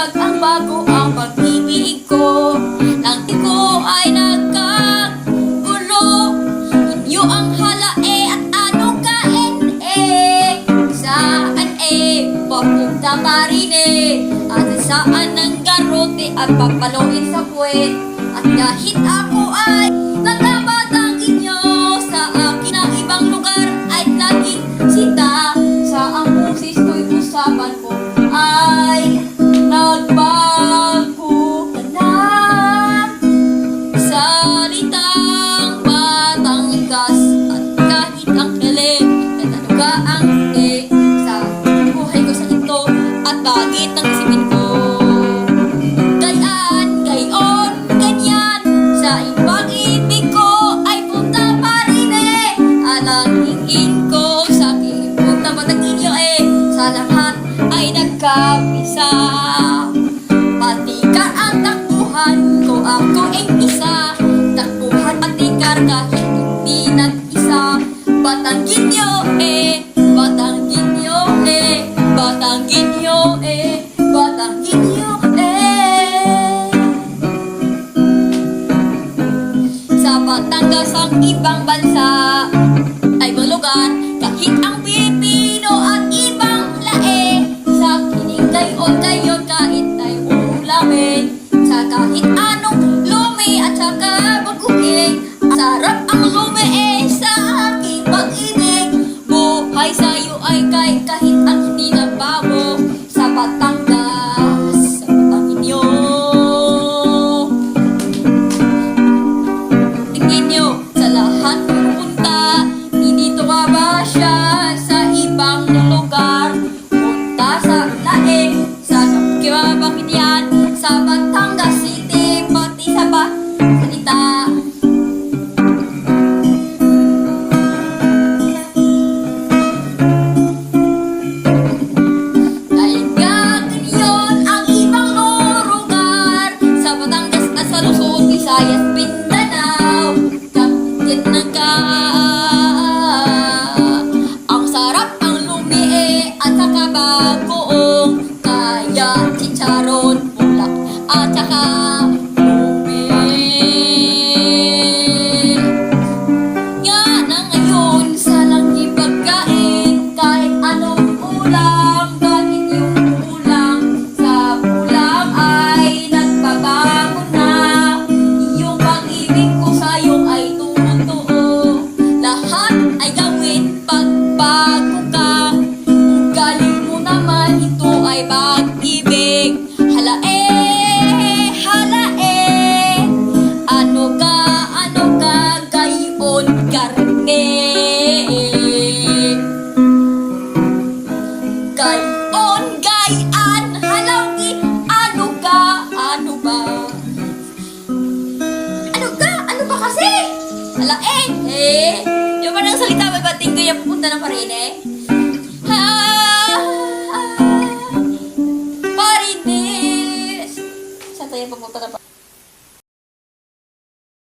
Pag ang bago ang pag-ibig ko, langit ko ay nagkagulo. Inyo ang halae at ano kain saan papunta pa rin at saan ng garote at papaluin sa puwet. At kahit ako ay natabatang inyo sa akin ang ibang lugar ay laging sita. Sa ang pusis ko'y usapan ko ay nagbago ka na. Salitang Batangas at kahit ang kilig at ano ka ang sa buhay ko sa ito at bagit ng isipin ko. Gayan, gayon, ganyan sa ibang ibig ko ay punta pa rin alangin ko sa aking punta Batanginyo sa lahat ay nagkapisa. Patikar ang takbuhan ko, ako isa. Takbuhan patikar kahit hindi nag-isa. Batanginyo Batanginyo Batanginyo Batanginyo Sa Batangas ang ibang bansa ay ibang lugar, kahit ang Pilipino at ibang lae. Sa kining gayon kahit tayo ulamin, sa kahit anong lumi at saka baguhin. Sarap ang lumi sa aking pag-ibig. Buhay sa'yo ay kahit ang hindi nagbago. Sa Batangas, sa Batanginyo. Tingin nyo sa lahat pupunta, hindi to ka ba siya sa ibang lugar? Punta sa lae, sa bakit yan? Sa Batangas City, pati sa salita. Dahil ganyan ang ibang lugar sa Batangas at sa Luzon, Visayas, Mindanao, kahit ang sarap ang lumi at saka bagoong kaya chicharon, bulak at saka lumi. Yan na ngayon sa langit pagkain, kahit anong ulam, kahit yung ulam sa ulam ay nagbabago na. Yung pag-ibig ko sa'yo ay tumutuo, lahat ay gawin pagbago ka. Galing mo naman, ito ay pag-ibig. Halae, ano ka, gayon karne. Gayon, gayan, halawi, ano ba? Ano ba kasi? Halae, yung parang salita, may bating kaya pupunta ng parine. Parines! Saan tayo papunta na pa?